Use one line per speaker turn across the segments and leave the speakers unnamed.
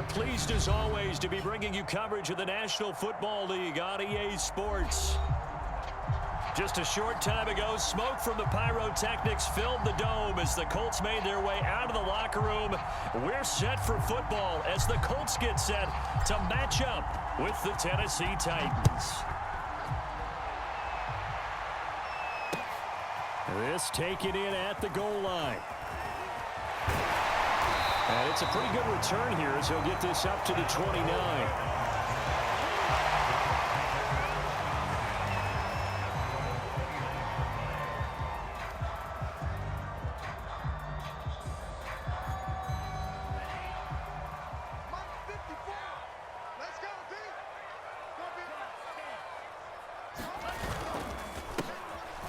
pleased as always to be bringing you coverage of the National Football League on EA Sports. Just a short time ago, smoke from the pyrotechnics filled the dome as the Colts made their way out of the locker room. We're set for football as the Colts get set to match up with the Tennessee Titans. This taken in at the goal line. And it's a pretty good return here as he'll get this up to the 29.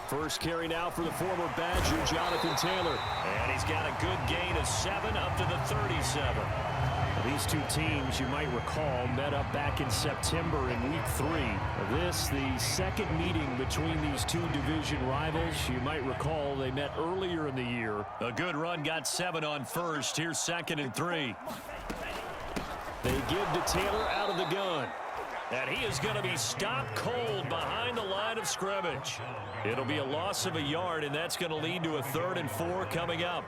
First carry now for the former Badger, Jonathan Taylor. And he's got a good gain of 7 up to the 37. These two teams, you might recall, met up back in September in Week 3. This, the second meeting between these two division rivals. You might recall they met earlier in the year. A good run got 7 on first. Here's 2nd and 3. They give to Taylor out of the gun. And he is going to be stopped cold behind the line of scrimmage. It'll be a loss of a yard, and that's going to lead to a 3rd and 4 coming up.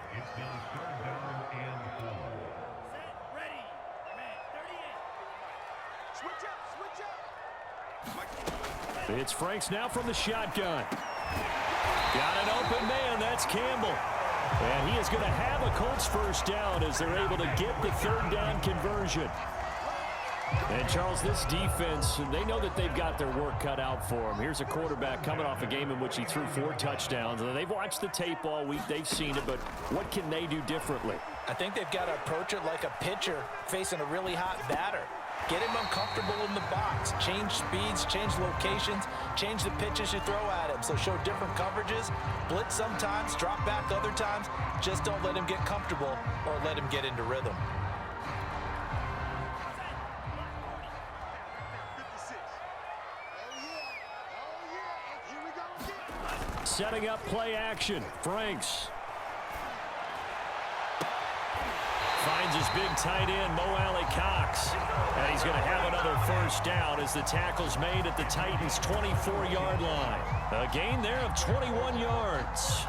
It's Franks now from the shotgun. Got an open man. That's Campbell. And he is going to have a Colts first down as they're able to get the 3rd down conversion. And, Charles, this defense, they know that they've got their work cut out for them. Here's a quarterback coming off a game in which he threw 4 touchdowns. And they've watched the tape all week. They've seen it, but what can they do differently?
I think they've got to approach it like a pitcher facing a really hot batter. Get him uncomfortable in the box. Change speeds, change locations, change the pitches you throw at him. So show different coverages, blitz sometimes, drop back other times. Just don't let him get comfortable or let him get into rhythm.
Setting up play action. Franks finds his big tight end, Mo Alley-Cox. And he's going to have another first down as the tackle's made at the Titans' 24-yard line. A gain there of 21 yards.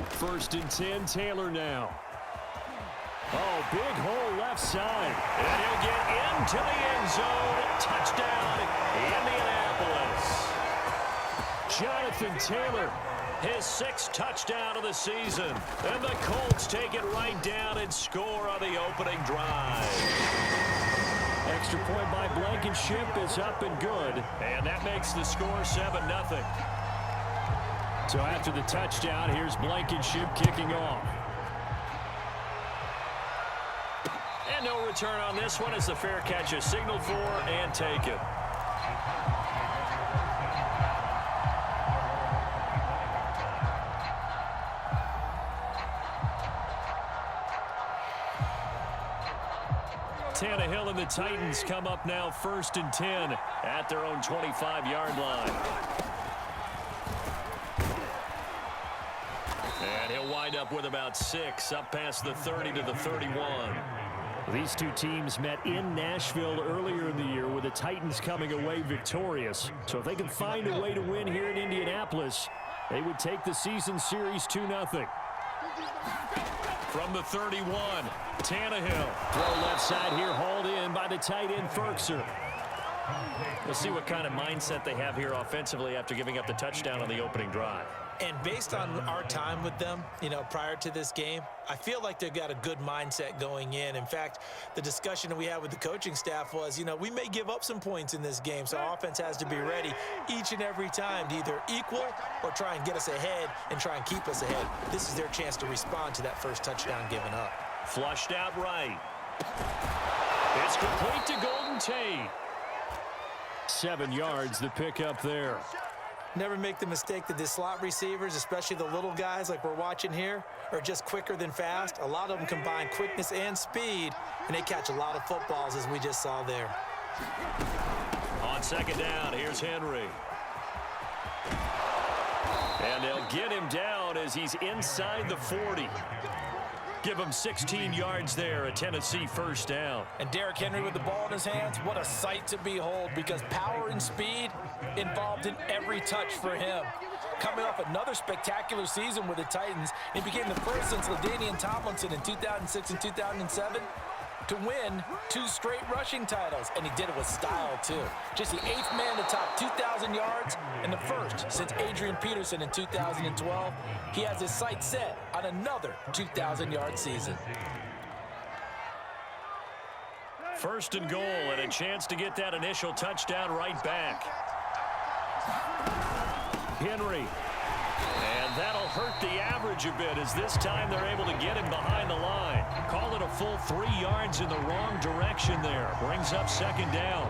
First and 10, Taylor now. Oh, big hole left side. And he'll get into the end zone. Touchdown, Indianapolis. Jonathan Taylor, his 6th touchdown of the season. And the Colts take it right down and score on the opening drive. Extra point by Blankenship is up and good. And that makes the score 7-0. So after the touchdown, here's Blankenship kicking off. And no return on this one as the fair catch is signaled for and taken. Tannehill and the Titans come up now 1st and 10 at their own 25-yard line. And he'll wind up with about 6 up past the 30 to the 31. These two teams met in Nashville earlier in the year with the Titans coming away victorious. So if they can find a way to win here in Indianapolis, they would take the season series 2-0. From the 31, Tannehill. Throw left side here, hauled in by the tight end, Ferkser. We'll see what kind of mindset they have here offensively after giving up the touchdown on the opening drive.
And based on our time with them, prior to this game, I feel like they've got a good mindset going in. In fact, the discussion that we had with the coaching staff was, we may give up some points in this game, so our offense has to be ready each and every time to either equal or try and get us ahead and try and keep us ahead. This is their chance to respond to that first touchdown given up.
Flushed out right. It's complete to Golden Tate. 7 yards, the pickup there.
Never make the mistake that the slot receivers, especially the little guys like we're watching here, are just quicker than fast. A lot of them combine quickness and speed, and they catch a lot of footballs, as we just saw there.
On 2nd down, here's Henry. And they'll get him down as he's inside the 40. Give him 16 yards there, a Tennessee first down.
And Derrick Henry with the ball in his hands, what a sight to behold, because power and speed involved in every touch for him. Coming off another spectacular season with the Titans, he became the first since LaDainian Tomlinson in 2006 and 2007 to win 2 straight rushing titles, and he did it with style, too. Just the 8th man to top 2,000 yards and the first since Adrian Peterson in 2012. He has his sights set on another 2,000-yard season.
First and goal, and a chance to get that initial touchdown right back. Henry. And that'll hurt the average a bit, as this time they're able to get him behind the line. Call it a full 3 yards in the wrong direction there. Brings up second down.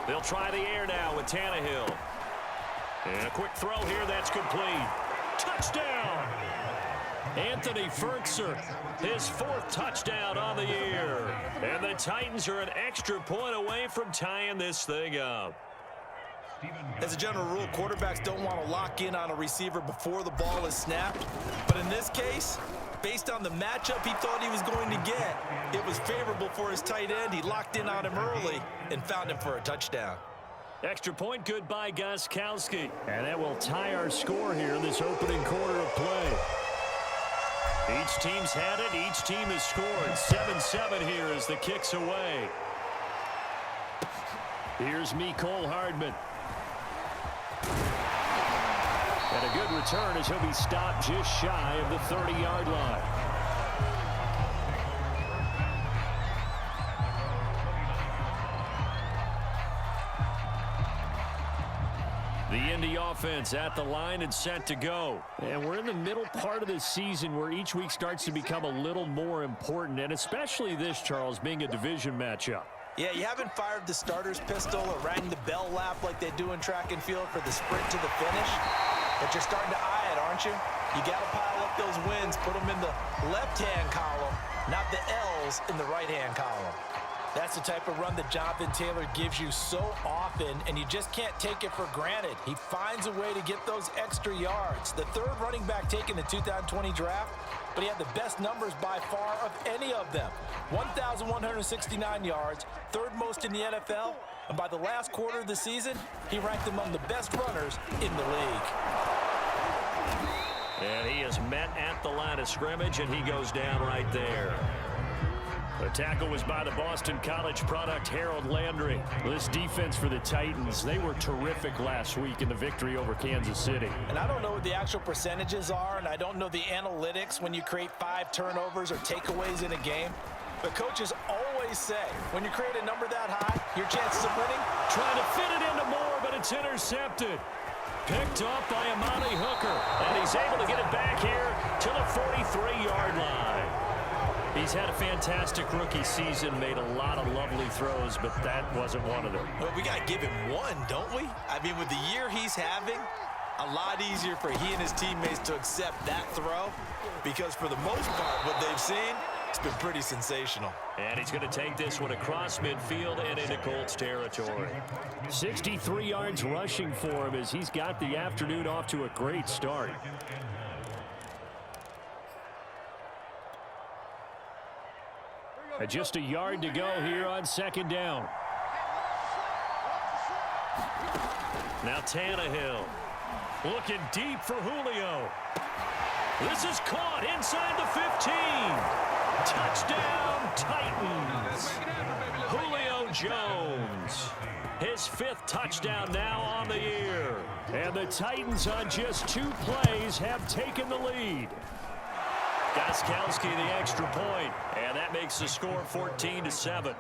They'll try the air now with Tannehill. And a quick throw here that's complete. Touchdown! Anthony Fertzer, his 4th touchdown on the year. And the Titans are an extra point away from tying this thing up.
As a general rule, quarterbacks don't want to lock in on a receiver before the ball is snapped. But in this case, based on the matchup he thought he was going to get, it was favorable for his tight end. He locked in on him early and found him for a touchdown.
Extra point good by Gostkowski. And that will tie our score here in this opening quarter of play. Each team's had it. Each team has scored. 7-7 here as the kick's away. Here's Mecole Hardman. And a good return as he'll be stopped just shy of the 30-yard line. The Indy offense at the line and set to go. And we're in the middle part of this season where each week starts to become a little more important, and especially this, Charles, being a division matchup.
Yeah, you haven't fired the starter's pistol or rang the bell lap like they do in track and field for the sprint to the finish, but you're starting to eye it, aren't you? You got to pile up those wins, put them in the left-hand column, not the L's in the right-hand column. That's the type of run that Jonathan Taylor gives you so often, and you just can't take it for granted. He finds a way to get those extra yards. The 3rd running back taken in the 2020 draft, but he had the best numbers by far of any of them. 1,169 yards, 3rd most in the NFL, and by the last quarter of the season, he ranked among the best runners in the league.
And he is met at the line of scrimmage, and he goes down right there. The tackle was by the Boston College product, Harold Landry. This defense for the Titans, they were terrific last week in the victory over Kansas City.
And I don't know what the actual percentages are, and I don't know the analytics when you create 5 turnovers or takeaways in a game. But coaches always say, when you create a number that high, your chances of winning?
Trying to fit it into Moore, but it's intercepted. Picked off by Amani Hooker, and he's able to get it back here to the 43-yard line. He's had a fantastic rookie season, made a lot of lovely throws, but that wasn't one of them.
Well, we got to give him one, don't we? I mean, with the year he's having, a lot easier for he and his teammates to accept that throw, because for the most part, what they've seen, it's been pretty sensational.
And he's going to take this one across midfield and into Colts territory. 63 yards rushing for him as he's got the afternoon off to a great start. Just a yard to go here on second down. Now Tannehill looking deep for Julio. This is caught inside the 15. Touchdown, Titans. Julio Jones. His 5th touchdown now on the year. And the Titans on just 2 plays have taken the lead. Gostkowski the extra point, and that makes the score 14-7.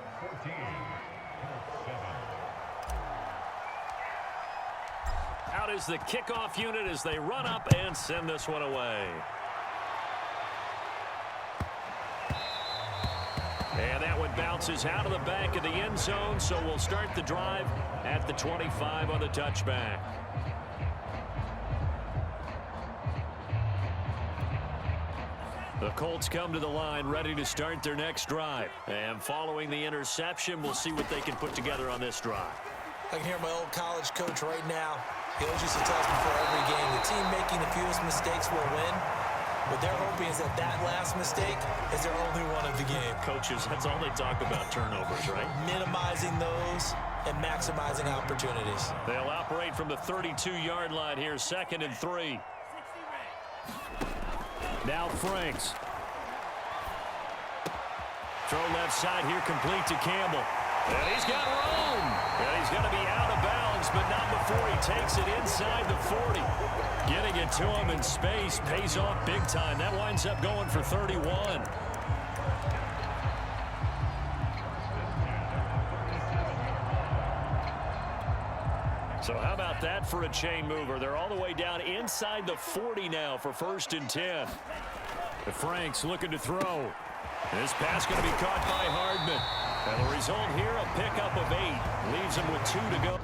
Out is the kickoff unit as they run up and send this one away. And that one bounces out of the back of the end zone, so we'll start the drive at the 25 on the touchback. The Colts come to the line ready to start their next drive. And following the interception, we'll see what they can put together on this drive.
I can hear my old college coach right now. He always used to tell us before every game, the team making the fewest mistakes will win. What they're hoping is that last mistake is their only one of the game.
Coaches, that's all they talk about, turnovers, right?
Minimizing those and maximizing opportunities.
They'll operate from the 32-yard line here, 2nd and 3. Now Franks. Throw left side here, complete to Campbell. And he's got room. And he's going to be out of bounds, but not before he takes it inside the 40. Getting it to him in space pays off big time. That winds up going for 31. So how about that for a chain mover? They're all the way down inside the 40 now for 1st and 10. The Franks looking to throw. This pass going to be caught by Hardman. And the result here, a pickup of 8. Leaves him with 2 to go.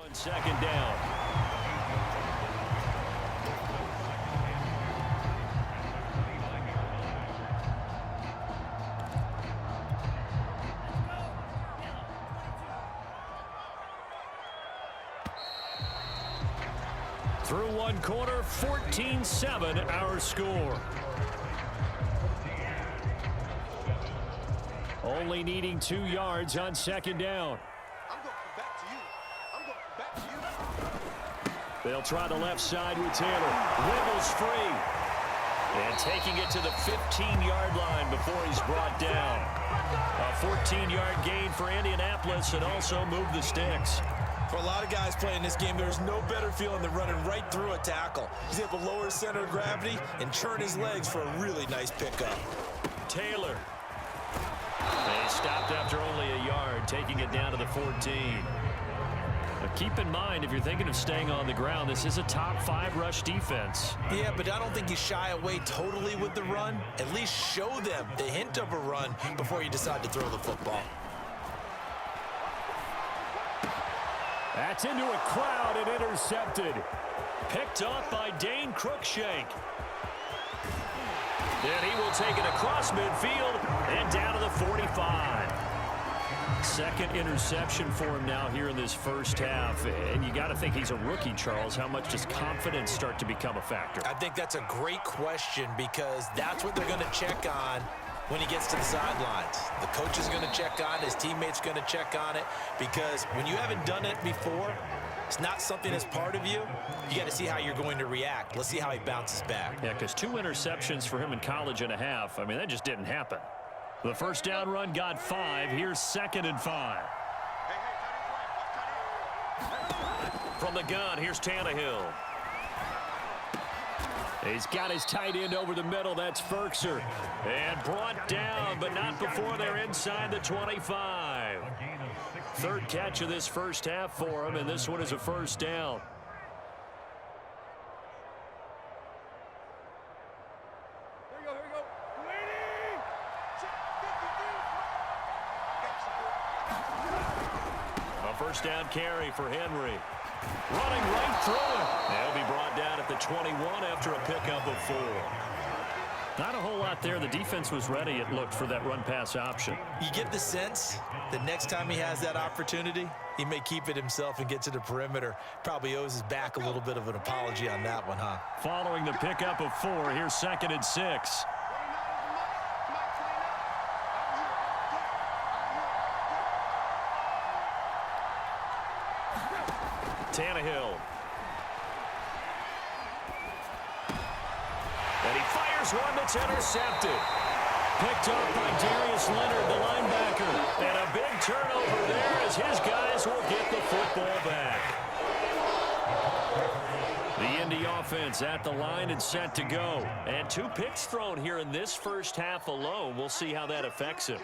On 2nd down. Through one quarter, 14-7 our score. Only needing 2 yards on 2nd down. They'll try the left side with Taylor. Wiggles free. And taking it to the 15-yard line before he's brought down. A 14-yard gain for Indianapolis and also move the sticks.
For a lot of guys playing this game, there's no better feeling than running right through a tackle. He's able to lower his center of gravity and churn his legs for a really nice pickup.
Taylor. They stopped after only a yard, taking it down to the 14. Keep in mind, if you're thinking of staying on the ground, this is a top 5 rush defense.
Yeah, but I don't think you shy away totally with the run. At least show them the hint of a run before you decide to throw the football.
That's into a crowd and intercepted. Picked off by Dane Cruikshank. Then he will take it across midfield and down to the 45. 2nd interception for him now here in this first half. And you got to think he's a rookie, Charles. How much does confidence start to become a factor?
I think that's a great question because that's what they're going to check on when he gets to the sidelines. The coach is going to check on it. His teammates going to check on it because when you haven't done it before, it's not something that's part of you. You got to see how you're going to react. Let's see how he bounces back.
Yeah, because 2 interceptions for him in college and a half. I mean, that just didn't happen. The first down run got 5. Here's 2nd and 5. From the gun, here's Tannehill. He's got his tight end over the middle. That's Ferkser. And brought down, but not before they're inside the 25. 3rd catch of this first half for him, and this one is a first down. First down carry for Henry. Running right through it. They'll be brought down at the 21 after a pickup of 4. Not a whole lot there. The defense was ready, it looked, for that run-pass option.
You get the sense that next time he has that opportunity, he may keep it himself and get to the perimeter. Probably owes his back a little bit of an apology on that one, huh?
Following the pickup of 4, here's 2nd and 6. Tannehill. And he fires one that's intercepted. Picked up by Darius Leonard, the linebacker. And a big turnover there as his guys will get the football back. The Indy offense at the line and set to go. And 2 picks thrown here in this first half alone. We'll see how that affects him.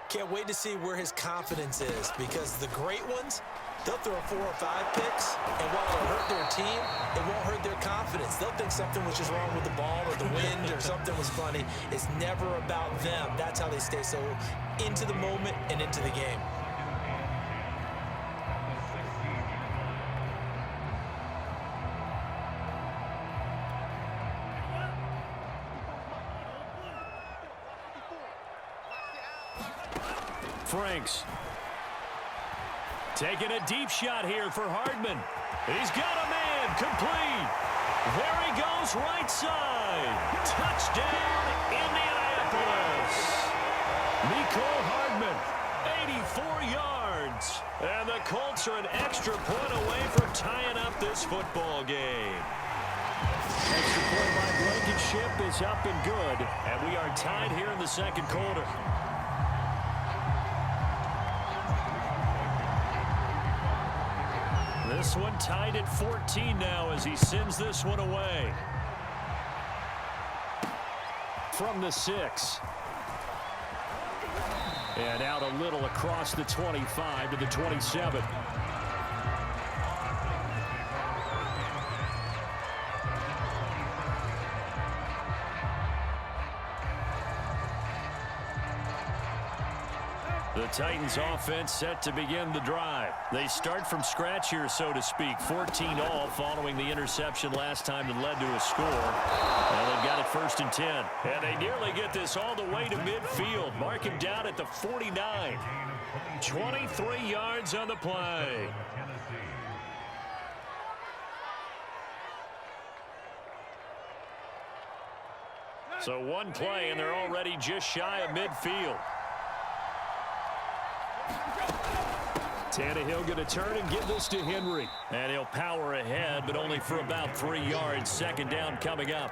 Can't wait to see where his confidence is because the great ones, they'll throw 4 or 5 picks, and while it'll hurt their team, it won't hurt their confidence. They'll think something was just wrong with the ball or the wind or something was funny. It's never about them. That's how they stay so into the moment and into the game.
Franks. Taking a deep shot here for Hardman. He's got a man, complete. There he goes, right side. Touchdown, Indianapolis. Nicole Hardman, 84 yards. And the Colts are an extra point away from tying up this football game. Extra point by Blankenship is up and good. And we are tied here in the second quarter. This one tied at 14 now as he sends this one away. From the 6. And out a little across the 25 to the 27. The Titans offense set to begin the drive. They start from scratch here, so to speak. 14 all following the interception last time that led to a score. Well, they've got it 1st and 10. And they nearly get this all the way to midfield. Mark him down at the 49. 23 yards on the play. So one play, and they're already just shy of midfield. Tannehill going to turn and give this to Henry. And he'll power ahead, but only for about 3 yards. Second down coming up.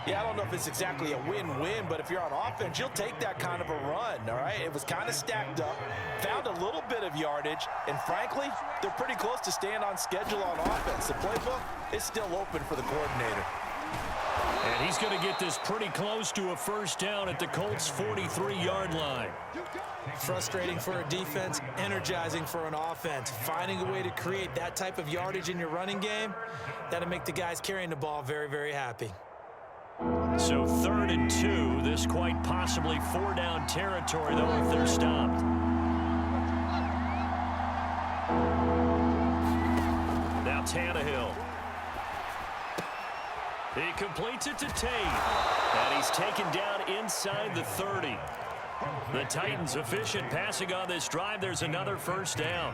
Yeah, I don't know if it's exactly a win-win, but if you're on offense, you'll take that kind of a run, all right? It was kind of stacked up, found a little bit of yardage, and frankly, they're pretty close to staying on schedule on offense. The playbook is still open for the coordinator.
And he's going to get this pretty close to a first down at the Colts' 43-yard line.
Frustrating for a defense, energizing for an offense. Finding a way to create that type of yardage in your running game, that'll make the guys carrying the ball very, very happy.
So 3rd and 2, this quite possibly 4-down territory, though, if they're stopped. Now Tannehill. He completes it to Tate. And he's taken down inside the 30. The Titans efficient passing on this drive. There's another first down.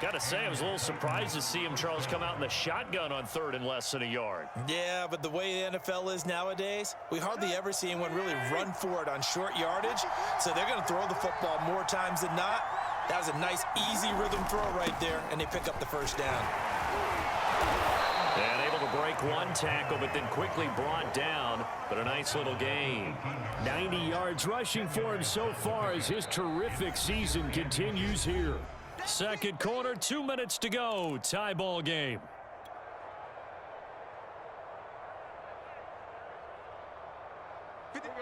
Got to say, I was a little surprised to see him, Charles, come out in the shotgun on 3rd and less than a yard.
Yeah, but the way the NFL is nowadays, we hardly ever see anyone really run for it on short yardage. So they're going to throw the football more times than not. That was a nice, easy rhythm throw right there, and they pick up the first down.
And able to break one tackle, but then quickly brought down. But a nice little gain. 90 yards rushing for him so far as his terrific season continues here. Second quarter, 2 minutes to go. Tie ball game.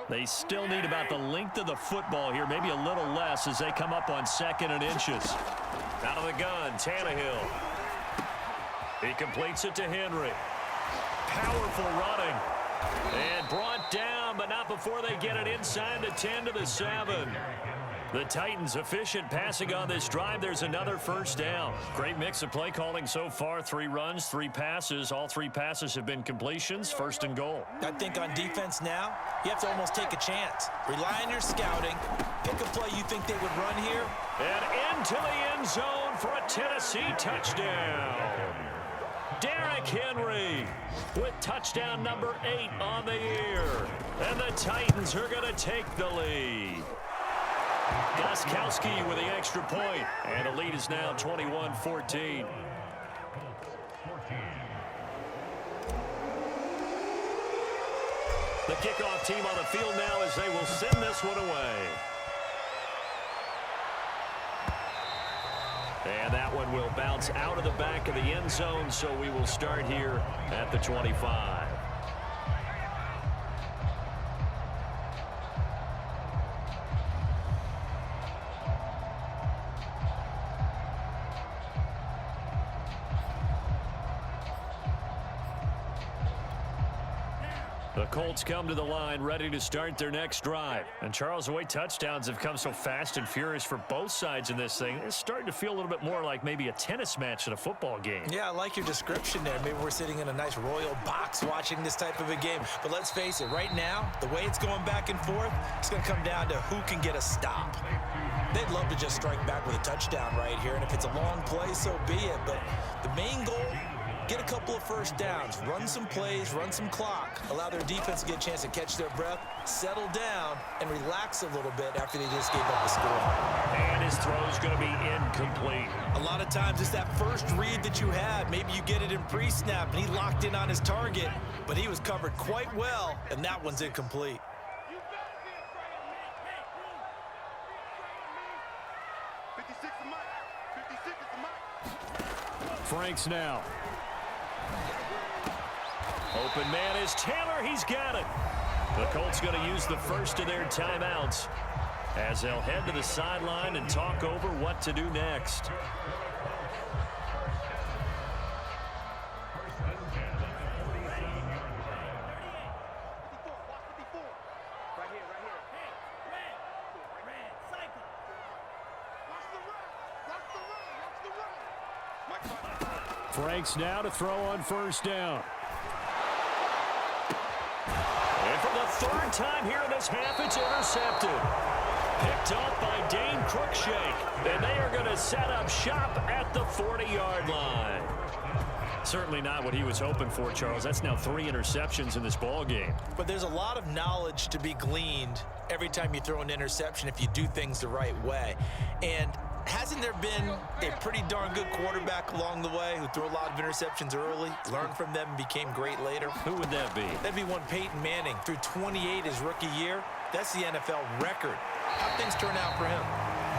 They still need about the length of the football here, maybe a little less as they come up on 2nd and inches. Out of the gun, Tannehill. He completes it to Henry. Powerful running. And brought down, but not before they get it inside the 10 to the 7. The Titans efficient passing on this drive. There's another first down. Great mix of play calling so far. 3 runs, 3 passes. All 3 passes have been completions. 1st and goal.
I think on defense now, you have to almost take a chance. Rely on your scouting. Pick a play you think they would run here.
And into the end zone for a Tennessee touchdown. Derrick Henry with touchdown number 8 on the year. And the Titans are going to take the lead. Gostkowski with the extra point. And the lead is now 21-14. The kickoff team on the field now as they will send this one away. And that one will bounce out of the back of the end zone, so we will start here at the 25. The Colts come to the line ready to start their next drive. And Charles, the way touchdowns have come so fast and furious for both sides in this thing, it's starting to feel a little bit more like maybe a tennis match than a football game.
Yeah, I like your description there. Maybe we're sitting in a nice royal box watching this type of a game. But let's face it, right now, the way it's going back and forth, it's going to come down to who can get a stop. They'd love to just strike back with a touchdown right here. And if it's a long play, so be it. But the main goal, get a couple of first downs, run some plays, run some clock, allow their defense to get a chance to catch their breath, settle down, and relax a little bit after they just gave up a score.
And his throw's going to be incomplete.
A lot of times it's that first read that you have. Maybe you get it in pre-snap, and he locked in on his target, but he was covered quite well, and that one's incomplete.
Franks now. Open man is Taylor. He's got it. The Colts going to use the first of their timeouts as they'll head to the sideline and talk over what to do next. Franks now to throw on first down. And for the third time here in this half, it's intercepted. Picked up by Dane Cruikshank. And they are going to set up shop at the 40-yard line. Certainly not what he was hoping for, Charles. That's now 3 interceptions in this ball game.
But there's a lot of knowledge to be gleaned every time you throw an interception if you do things the right way. And hasn't there been a pretty darn good quarterback along the way who threw a lot of interceptions early, learned from them, and became great later?
Who would that be?
That'd be one Peyton Manning. Threw 28 his rookie year. That's the NFL record. How'd things turn out for him?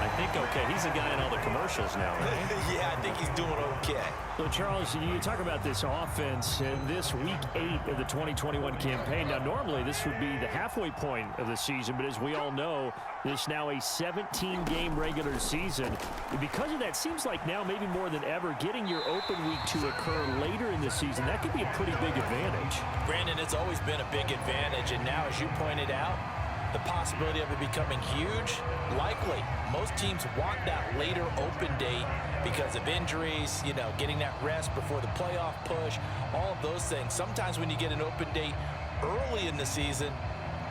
I think okay. He's the guy in all the commercials now, right?
Yeah, I think he's doing okay.
So, Charles, you talk about this offense in this Week 8 of the 2021 campaign. Now, normally this would be the halfway point of the season, but as we all know, this now a 17-game regular season. Because of that, seems like now maybe more than ever, getting your open week to occur later in the season, that could be a pretty big advantage.
Brandon, it's always been a big advantage, and now, as you pointed out, the possibility of it becoming huge, likely. Most teams want that later open date because of injuries, you know, getting that rest before the playoff push, all of those things. Sometimes when you get an open date early in the season,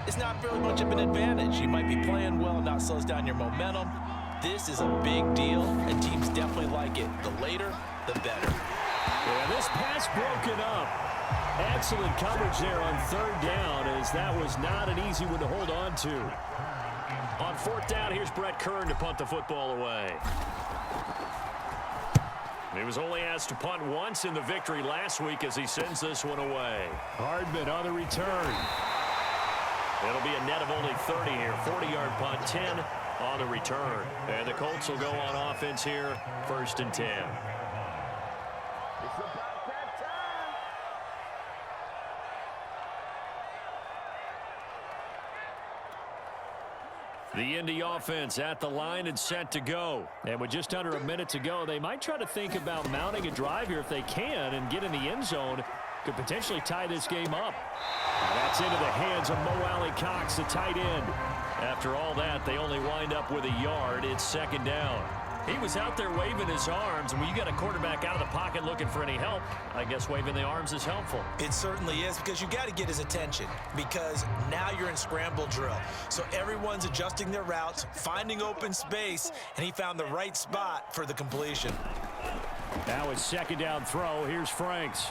it's not very much of an advantage. You might be playing well, not slows down your momentum. This is a big deal, and teams definitely like it. The later, the better.
Yeah, this pass broken up. Excellent coverage there on third down, as that was not an easy one to hold on to. On fourth down, here's Brett Kern to punt the football away. He was only asked to punt once in the victory last week as he sends this one away. Hardman on the return. It'll be a net of only 30 here. 40-yard punt, 10 on the return. And the Colts will go on offense here, 1st and 10. The Indy offense at the line and set to go. And with just under a minute to go, they might try to think about mounting a drive here if they can and get in the end zone. Could potentially tie this game up. That's into the hands of Mo Alley-Cox, the tight end. After all that, they only wind up with a yard. It's 2nd down. He was out there waving his arms, and when you got a quarterback out of the pocket looking for any help, I guess waving the arms is helpful.
It certainly is, because you got to get his attention, because now you're in scramble drill. So everyone's adjusting their routes, finding open space, and he found the right spot for the completion.
Now it's 2nd down throw. Here's Franks.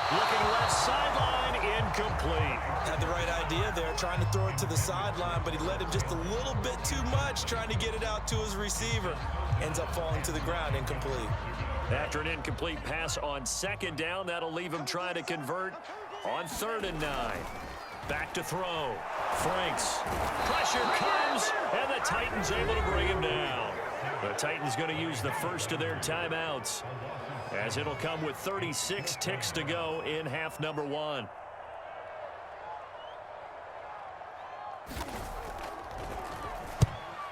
Looking left sideline, incomplete.
Had the right idea there, trying to throw it to the sideline, but he led him just a little bit too much, trying to get it out to his receiver. Ends up falling to the ground, incomplete.
After an incomplete pass on 2nd down, that'll leave him trying to convert on 3rd and 9. Back to throw. Franks. Pressure comes, and the Titans able to bring him down. The Titans going to use the first of their timeouts, as it'll come with 36 ticks to go in half number 1.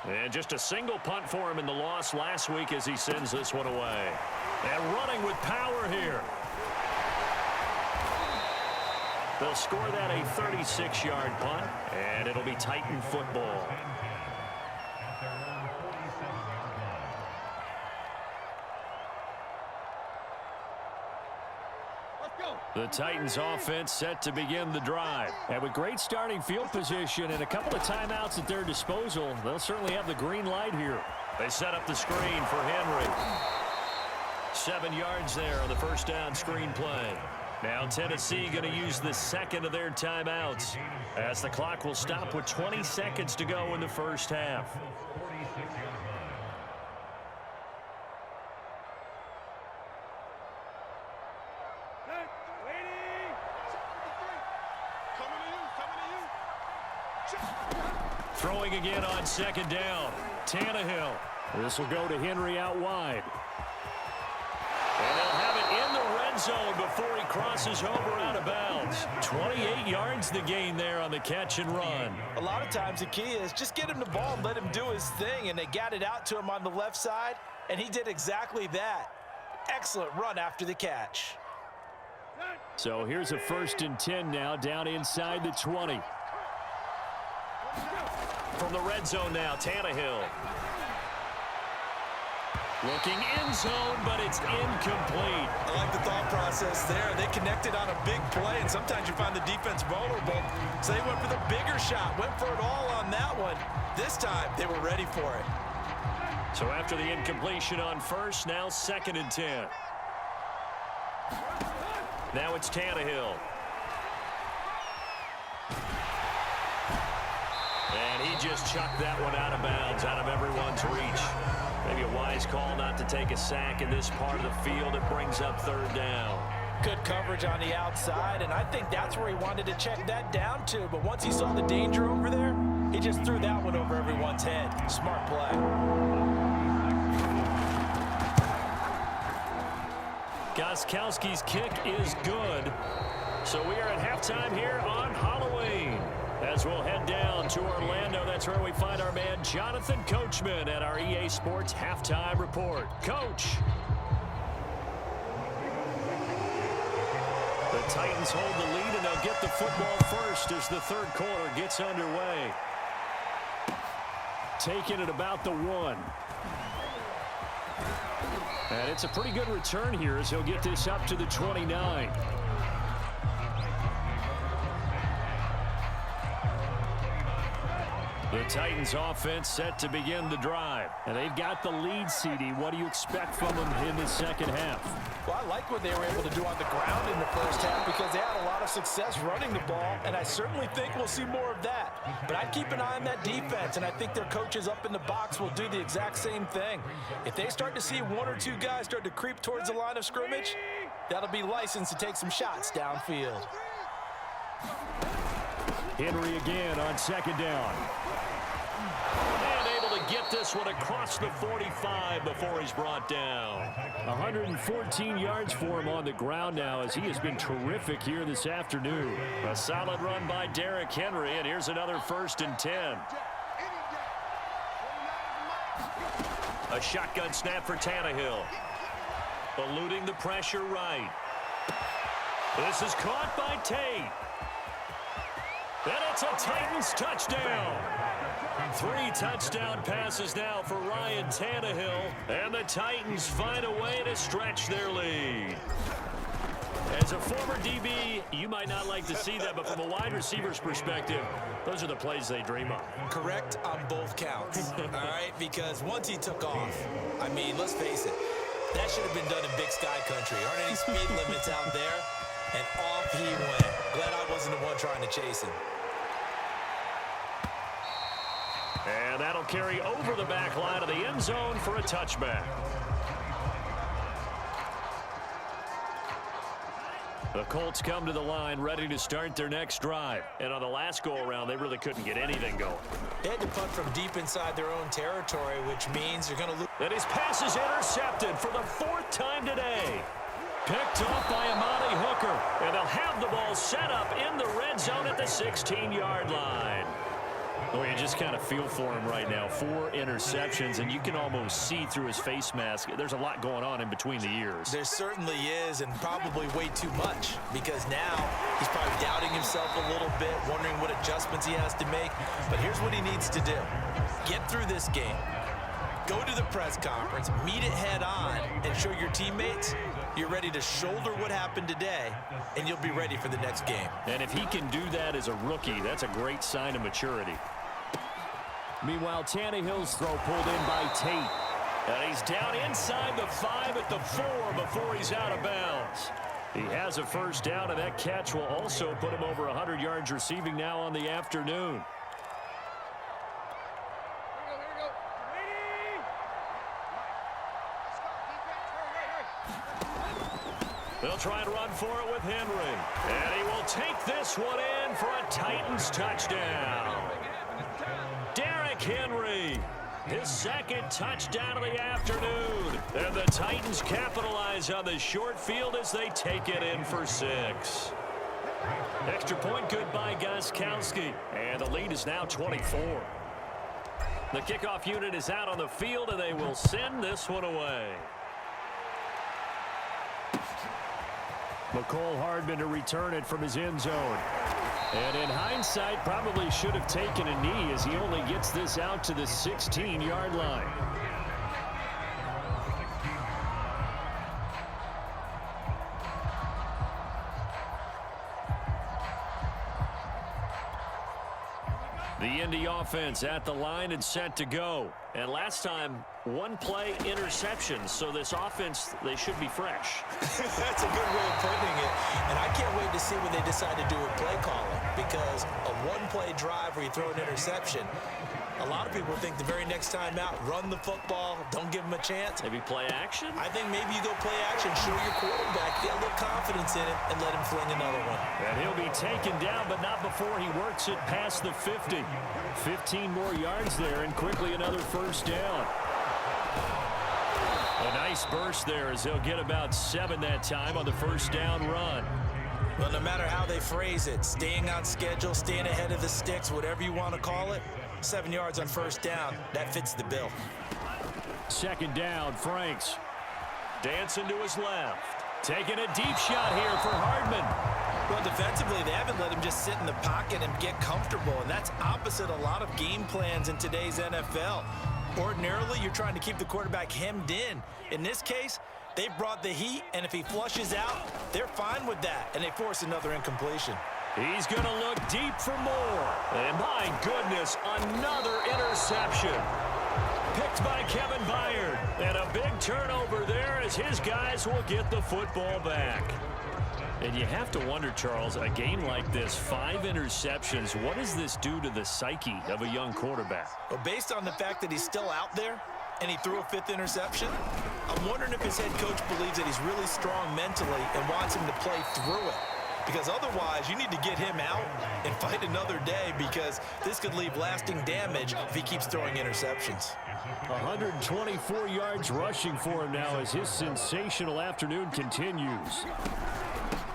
And just a single punt for him in the loss last week as he sends this one away. And running with power here. They'll score that a 36-yard punt, and it'll be Titan football. The Titans offense set to begin the drive. And with great starting field position and a couple of timeouts at their disposal, they'll certainly have the green light here. They set up the screen for Henry. 7 yards there on the first down screen play. Now Tennessee going to use the second of their timeouts as the clock will stop with 20 seconds to go in the first half. Throwing again on second down. Tannehill. This will go to Henry out wide. And they'll have it in the red zone before he crosses over out of bounds. 28 yards the gain there on the catch and run.
A lot of times the key is just get him the ball and let him do his thing, and they got it out to him on the left side, and he did exactly that. Excellent run after the catch.
So here's a 1st and 10 now down inside the 20. From the red zone now, Tannehill. Looking in zone, but it's incomplete.
I like the thought process there. They connected on a big play, and sometimes you find the defense vulnerable. So they went for the bigger shot, went for it all on that one. This time, they were ready for it.
So after the incompletion on first, now 2nd and 10. Now it's Tannehill. And he just chucked that one out of bounds, out of everyone's reach. Maybe a wise call not to take a sack in this part of the field. It brings up 3rd down.
Good coverage on the outside, and I think that's where he wanted to check that down to. But once he saw the danger over there, he just threw that one over everyone's head. Smart play.
Gostkowski's kick is good. So we are at halftime here on Halloween. As we'll head down to Orlando, that's where we find our man Jonathan Coachman at our EA Sports Halftime Report. Coach. The Titans hold the lead, and they'll get the football first as the 3rd quarter gets underway. Taking it about the 1. And it's a pretty good return here as he'll get this up to the 29. The Titans offense set to begin the drive. And they've got the lead, CD. What do you expect from them in the second half?
Well, I like what they were able to do on the ground in the first half because they had a lot of success running the ball, and I certainly think we'll see more of that. But I'd keep an eye on that defense, and I think their coaches up in the box will do the exact same thing. If they start to see 1 or 2 guys start to creep towards the line of scrimmage, that'll be licensed to take some shots downfield.
Henry again on 2nd down. And able to get this one across the 45 before he's brought down. 114 yards for him on the ground now as he has been terrific here this afternoon. A solid run by Derrick Henry, and here's another 1st and 10. A shotgun snap for Tannehill. Eluding the pressure right. This is caught by Tate. And it's a Titans touchdown. 3 touchdown passes now for Ryan Tannehill. And the Titans find a way to stretch their lead. As a former DB, you might not like to see that, but from a wide receiver's perspective, those are the plays they dream of.
Correct on both counts, all right? Because once he took off, I mean, let's face it, that should have been done in Big Sky Country. Aren't any speed limits out there? And off he went. Glad I wasn't the one trying to chase him.
And that'll carry over the back line of the end zone for a touchback. The Colts come to the line ready to start their next drive. And on the last go-around, they really couldn't get anything going.
They had to punt from deep inside their own territory, which means they're going to lose.
And his pass is intercepted for the 4th time today. Picked off by Amani Hooker. And they'll have the ball set up in the red zone at the 16-yard line. Well, you just kind of feel for him right now. 4 interceptions, and you can almost see through his face mask. There's a lot going on in between the ears.
There certainly is, and probably way too much, because now he's probably doubting himself a little bit, wondering what adjustments he has to make. But here's what he needs to do. Get through this game. Go to the press conference, meet it head on, and show your teammates you're ready to shoulder what happened today, and you'll be ready for the next game.
And if he can do that as a rookie, that's a great sign of maturity. Meanwhile, Tannehill's throw pulled in by Tate. And he's down inside the 5 at the 4 before he's out of bounds. He has a first down, and that catch will also put him over 100 yards receiving now on the afternoon. They'll try and run for it with Henry. And he will take this one in for a Titans touchdown. Derrick Henry, his second touchdown of the afternoon. And the Titans capitalize on the short field as they take it in for 6. Extra point good by Gostkowski. And the lead is now 24. The kickoff unit is out on the field, and they will send this one away. McCole Hardman to return it from his end zone. And in hindsight, probably should have taken a knee as he only gets this out to the 16-yard line. The Indy offense at the line and set to go. And last time, 1 play interception. So this offense, they should be fresh.
That's a good way of putting it. And I can't wait to see what they decide to do with play calling. Because a 1-play drive where you throw an interception, a lot of people think the very next time out, run the football, don't give them a chance.
Maybe play action?
I think maybe you go play action, show your quarterback, get a little confidence in it, and let him fling another one.
And he'll be taken down, but not before he works it past the 50. 15 more yards there, and quickly another first down. A nice burst there as he'll get about 7 that time on the first down run.
Well, no matter how they phrase it, staying on schedule, staying ahead of the sticks, whatever you want to call it, 7 yards on first down, that fits the bill.
Second down, Franks. Dancing to his left. Taking a deep shot here for Hardman.
Well, defensively, they haven't let him just sit in the pocket and get comfortable, and that's opposite a lot of game plans in today's NFL. Ordinarily, you're trying to keep the quarterback hemmed in. In this case, they brought the heat, and if he flushes out, they're fine with that, and they force another incompletion.
He's going to look deep for more. And my goodness, another interception. Picked by Kevin Byard. And a big turnover there as his guys will get the football back. And you have to wonder, Charles, a game like this, 5 interceptions, what does this do to the psyche of a young quarterback?
Well, based on the fact that he's still out there and he threw a 5th interception, I'm wondering if his head coach believes that he's really strong mentally and wants him to play through it. Because otherwise, you need to get him out and fight another day, because this could leave lasting damage if he keeps throwing interceptions.
124 yards rushing for him now as his sensational afternoon continues.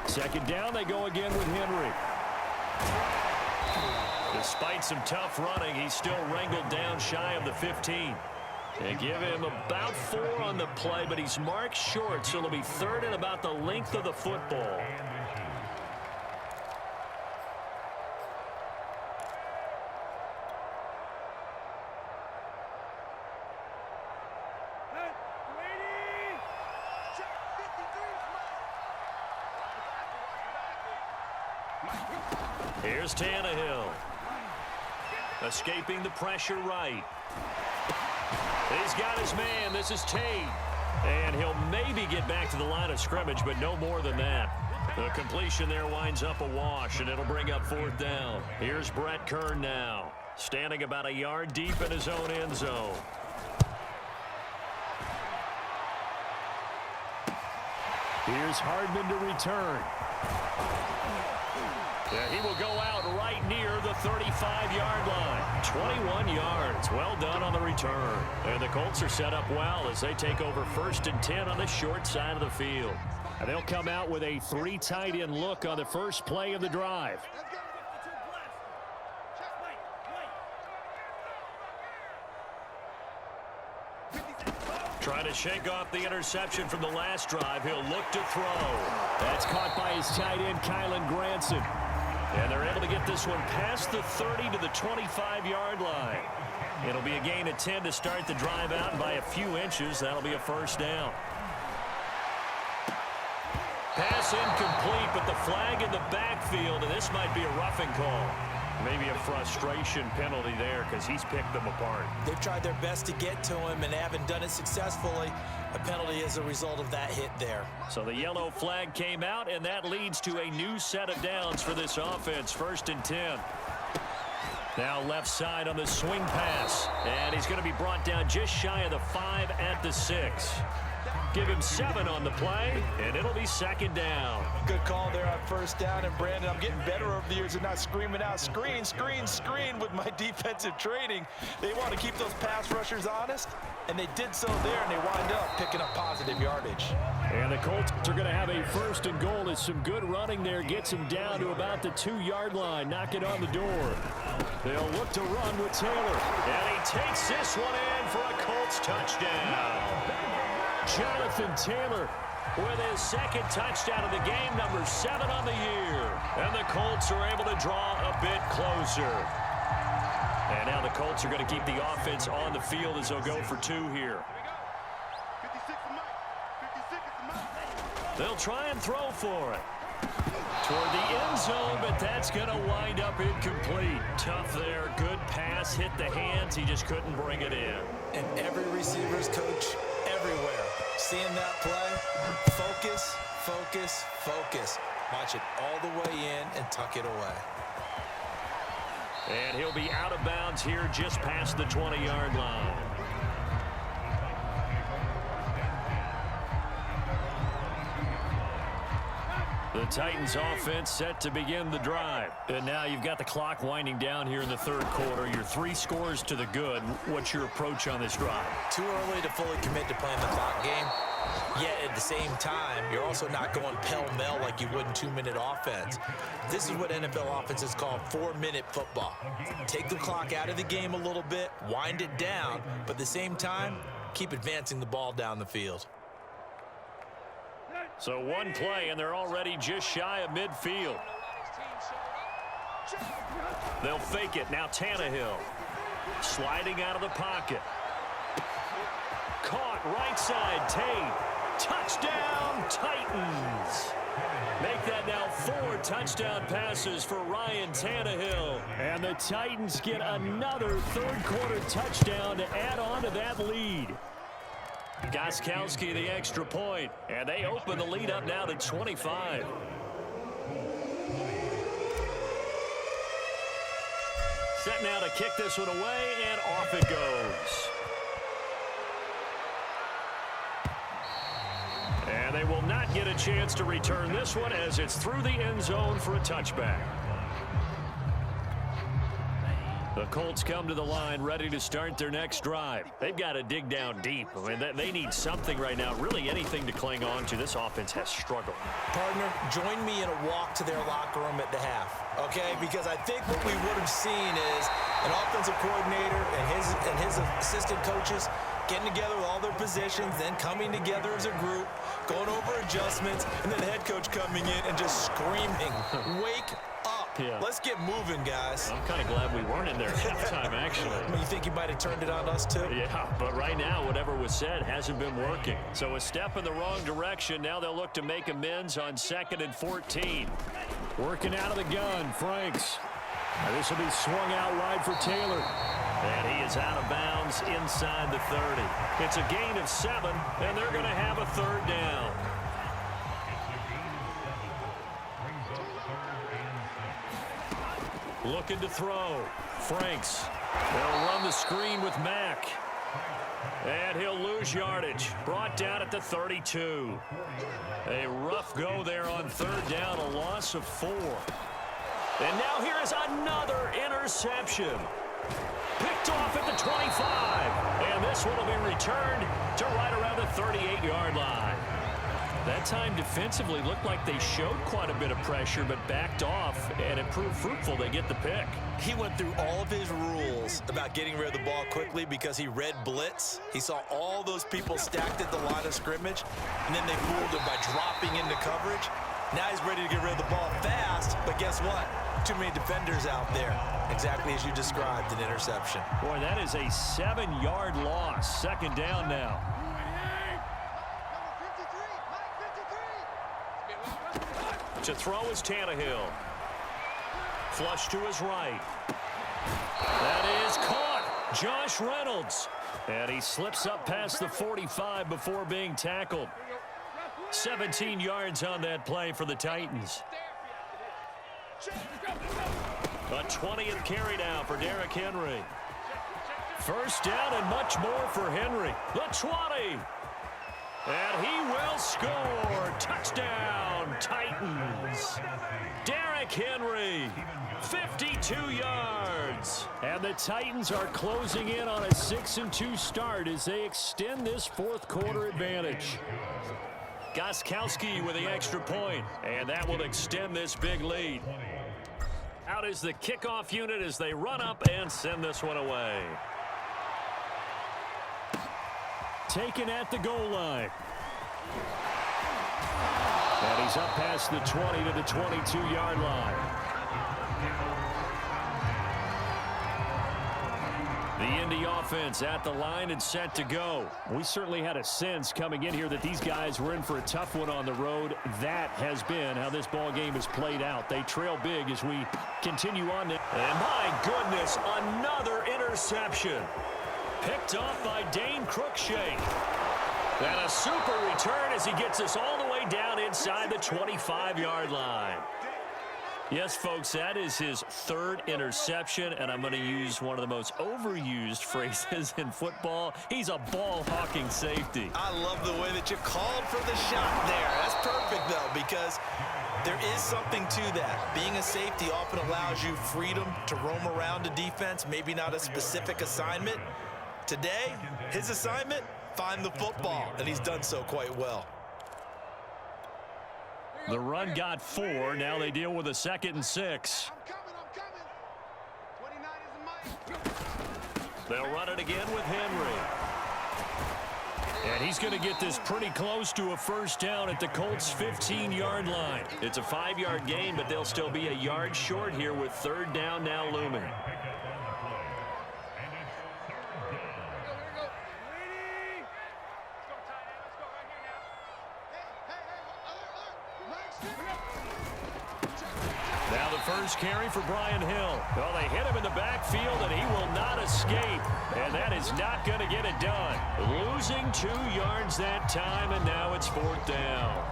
Second down, they go again with Henry. Despite some tough running, he's still wrangled down shy of the 15. They give him about 4 on the play, but he's marked short, so it'll be 3rd and about the length of the football. Here's Tannehill. Escaping the pressure right. He's got his man. This is Tate. And he'll maybe get back to the line of scrimmage, but no more than that. The completion there winds up a wash, and it'll bring up 4th down. Here's Brett Kern now, standing about a yard deep in his own end zone. Here's Hardman to return. Yeah, he will go out right near the 35-yard line. 21 yards. Well done on the return. And the Colts are set up well as they take over 1st and 10 on the short side of the field. And they'll come out with a 3 tight end look on the first play of the drive. Trying to shake off the interception from the last drive. He'll look to throw. That's caught by his tight end, Kylan Granson. And they're able to get this one past the 30 to the 25-yard line. It'll be a gain of 10 to start the drive out, and by a few inches, that'll be a first down. Pass incomplete, but the flag in the backfield, and this might be a roughing call. Maybe a frustration penalty there because he's picked them apart.
They've tried their best to get to him and haven't done it successfully. A penalty as a result of that hit there.
So the yellow flag came out, and that leads to a new set of downs for this offense. 1st and 10. Now left side on the swing pass. And he's going to be brought down just shy of the 5 at the 6. Give him 7 on the play, and it'll be 2nd down.
Good call there on 1st down. And, Brandon, I'm getting better over the years and not screaming out, screen, screen, screen with my defensive training. They want to keep those pass rushers honest, and they did so there, and they wind up picking up positive yardage.
And the Colts are going to have a 1st and goal. It's some good running there. Gets him down to about the 2-yard line. Knock it on the door. They'll look to run with Taylor. And he takes this one in for a Colts touchdown. Jonathan Taylor with his 2nd touchdown of the game, number 7 on the year. And the Colts are able to draw a bit closer. And now the Colts are going to keep the offense on the field as they'll go for 2 here. They'll try and throw for it. Toward the end zone, but that's going to wind up incomplete. Tough there. Good pass. Hit the hands. He just couldn't bring it in.
And every receiver's coach everywhere. Seeing that play, focus, focus, focus. Watch it all the way in and tuck it away.
And he'll be out of bounds here just past the 20-yard line. The Titans offense set to begin the drive. And now you've got the clock winding down here in the 3rd quarter. You're 3 scores to the good. What's your approach on this drive?
Too early to fully commit to playing the clock game. Yet at the same time, you're also not going pell-mell like you would in 2-minute offense. This is what NFL offenses call 4-minute football. Take the clock out of the game a little bit, wind it down, but at the same time, keep advancing the ball down the field.
So 1 play, and they're already just shy of midfield. They'll fake it. Now Tannehill sliding out of the pocket. Caught right side. Tate. Touchdown, Titans. Make that now 4 touchdown passes for Ryan Tannehill. And the Titans get another 3rd quarter touchdown to add on to that lead. Gostkowski the extra point, and they open the lead up now to 25. Set now to kick this one away, and off it goes. And they will not get a chance to return this one as it's through the end zone for a touchback. The Colts come to the line ready to start their next drive. They've got to dig down deep. I mean, they need something right now, really anything to cling on to. This offense has struggled.
Partner, join me in a walk to their locker room at the half, okay? Because I think what we would have seen is an offensive coordinator and his assistant coaches getting together with all their positions, then coming together as a group, going over adjustments, and then the head coach coming in and just screaming, wake up.
Yeah.
Let's get moving, guys.
I'm kind of glad we weren't in there at halftime, actually.
I mean, you think you might have turned it on us, too?
Yeah, but right now, whatever was said hasn't been working. So a step in the wrong direction. Now they'll look to make amends on 2nd and 14. Working out of the gun, Franks. Now this will be swung out wide for Taylor. And he is out of bounds inside the 30. It's a gain of 7, and they're going to have a 3rd down. Looking to throw. Franks. They'll run the screen with Mack. And he'll lose yardage. Brought down at the 32. A rough go there on 3rd down, a loss of 4. And now here is another interception. Picked off at the 25. And this one will be returned to right around the 38-yard line. That That time defensively looked like they showed quite a bit of pressure, but backed off, and it proved fruitful. They get the pick.
He went through all of his rules about getting rid of the ball quickly because he read blitz. He saw all those people stacked at the line of scrimmage, and then they fooled him by dropping into coverage. Now he's ready to get rid of the ball fast, but guess what? Too many defenders out there. Exactly as you described, an interception.
Boy, that is a 7-yard loss. Second down now. To throw is Tannehill. Flush to his right. That is caught. Josh Reynolds. And he slips up past the 45 before being tackled. 17 yards on that play for the Titans. A 20th carry now for Derrick Henry. First down and much more for Henry. The 20. And he will score. Touchdown, Titans. Derrick Henry, 52 yards. And the Titans are closing in on a 6-2 start as they extend this fourth quarter advantage. Gostkowski with the extra point, and that will extend this big lead. Out is the kickoff unit as they run up and send this one away. Taken at the goal line. And he's up past the 20 to the 22-yard line. The Indy offense at the line and set to go. We certainly had a sense coming in here that these guys were in for a tough one on the road. That has been how this ball game has played out. They trail big as we continue on. And my goodness, another interception. Picked off by Dane Cruikshank. And a super return as he gets us all the way down inside the 25-yard line. Yes, folks, that is his third interception, and I'm going to use one of the most overused phrases in football. He's a ball-hawking safety.
I love the way that you called for the shot there. That's perfect, though, because there is something to that. Being a safety often allows you freedom to roam around a defense, maybe not a specific assignment. Today, his assignment, find the football, and he's done so quite well.
The run got 4. Now they deal with a 2nd and 6. They'll run it again with Henry. And he's going to get this pretty close to a first down at the Colts' 15-yard line. It's a 5-yard gain, but they'll still be a yard short here with third down now looming. First carry for Brian Hill. Well, they hit him in the backfield, and he will not escape. And that is not going to get it done. Losing 2 yards that time, and now it's 4th down.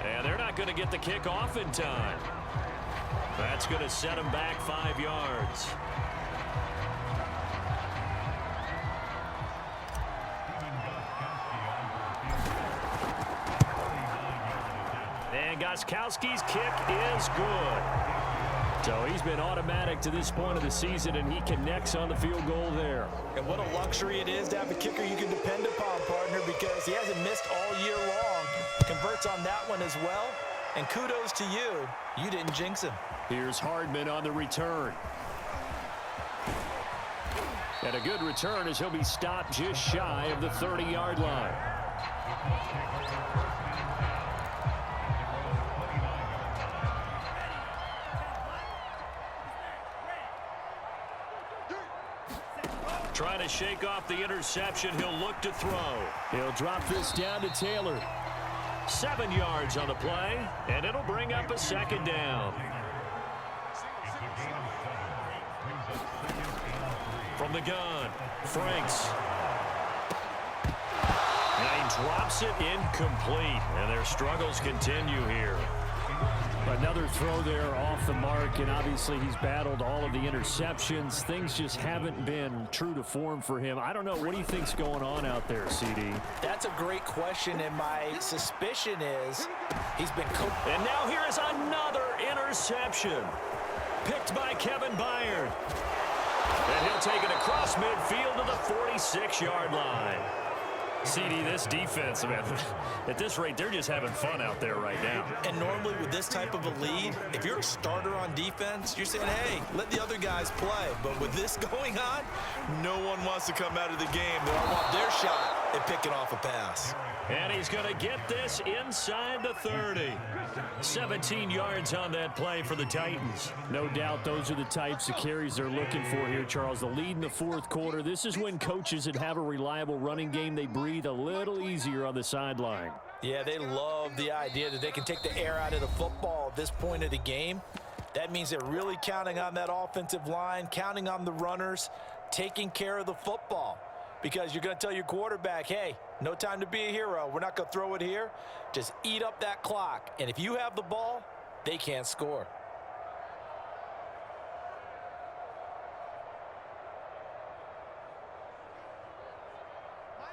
And they're not going to get the kick off in time. That's going to set them back 5 yards. And Gostkowski's kick is good. So he's been automatic to this point of the season, and he connects on the field goal there.
And what a luxury it is to have a kicker you can depend upon, partner, because he hasn't missed all year long. Converts on that one as well. And kudos to you. You didn't jinx him.
Here's Hardman on the return. And a good return as he'll be stopped just shy of the 30-yard line. Trying to shake off the interception. He'll look to throw. He'll drop this down to Taylor. 7 yards on the play, and it'll bring up a 2nd down. From the gun, Franks. And he drops it incomplete, and their struggles continue here. Another throw there off the mark, and obviously he's battled all of the interceptions. Things just haven't been true to form for him. I don't know. What do you think's going on out there, CD?
That's a great question, and my suspicion is he's been coached.
And now here is another interception. Picked by Kevin Byard. And he'll take it across midfield to the 46-yard line. CD, this defense, man, at this rate, they're just having fun out there right now.
And normally with this type of a lead, if you're a starter on defense, you're saying, hey, let the other guys play. But with this going on, no one wants to come out of the game. They all want their shot at picking off a pass.
And he's going to get this inside the 30. 17 yards on that play for the Titans. No doubt those are the types of carries they're looking for here, Charles. The lead in the fourth quarter. This is when coaches that have a reliable running game, they breathe a little easier on the sideline.
Yeah, they love the idea that they can take the air out of the football at this point of the game. That means they're really counting on that offensive line, counting on the runners, taking care of the football. Because you're going to tell your quarterback, hey, no time to be a hero. We're not going to throw it here. Just eat up that clock. And if you have the ball, they can't score.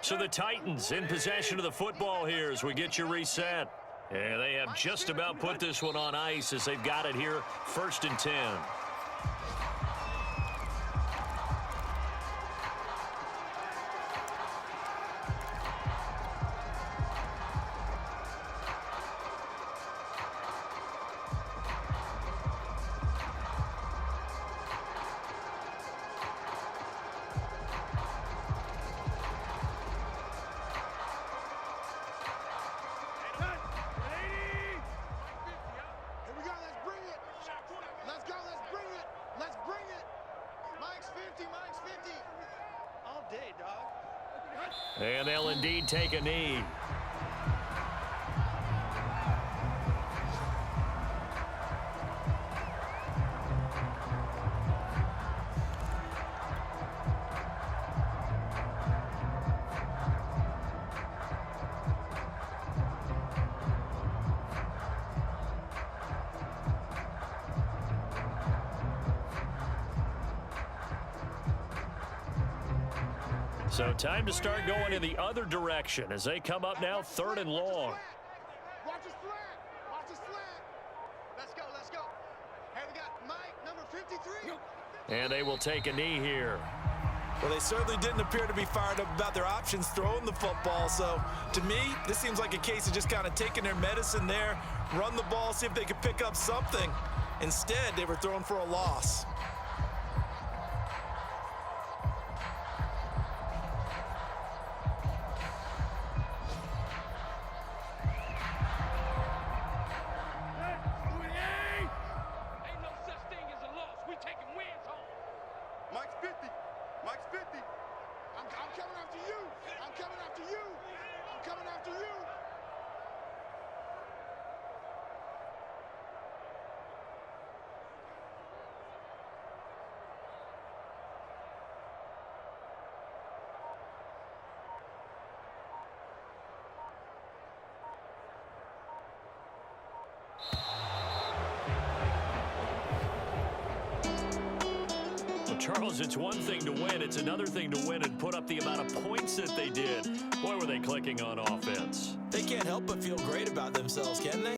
So the Titans in possession of the football here as we get you reset. And they have just about put this one on ice as they've got it here, 1st and 10. And they'll indeed take a knee. So time to start going in the other direction as they come up now 3rd and long.
Watch his flat. Watch his flat. Let's go, let's go. Hey, we got Mike, number 53.
And they will take a knee here.
Well, they certainly didn't appear to be fired up about their options throwing the football. So, to me, this seems like a case of just kind of taking their medicine there, run the ball, see if they could pick up something. Instead, they were throwing for a loss.
Charles, it's one thing to win. It's another thing to win and put up the amount of points that they did. Boy, were they clicking on offense.
They can't help but feel great about themselves, can they?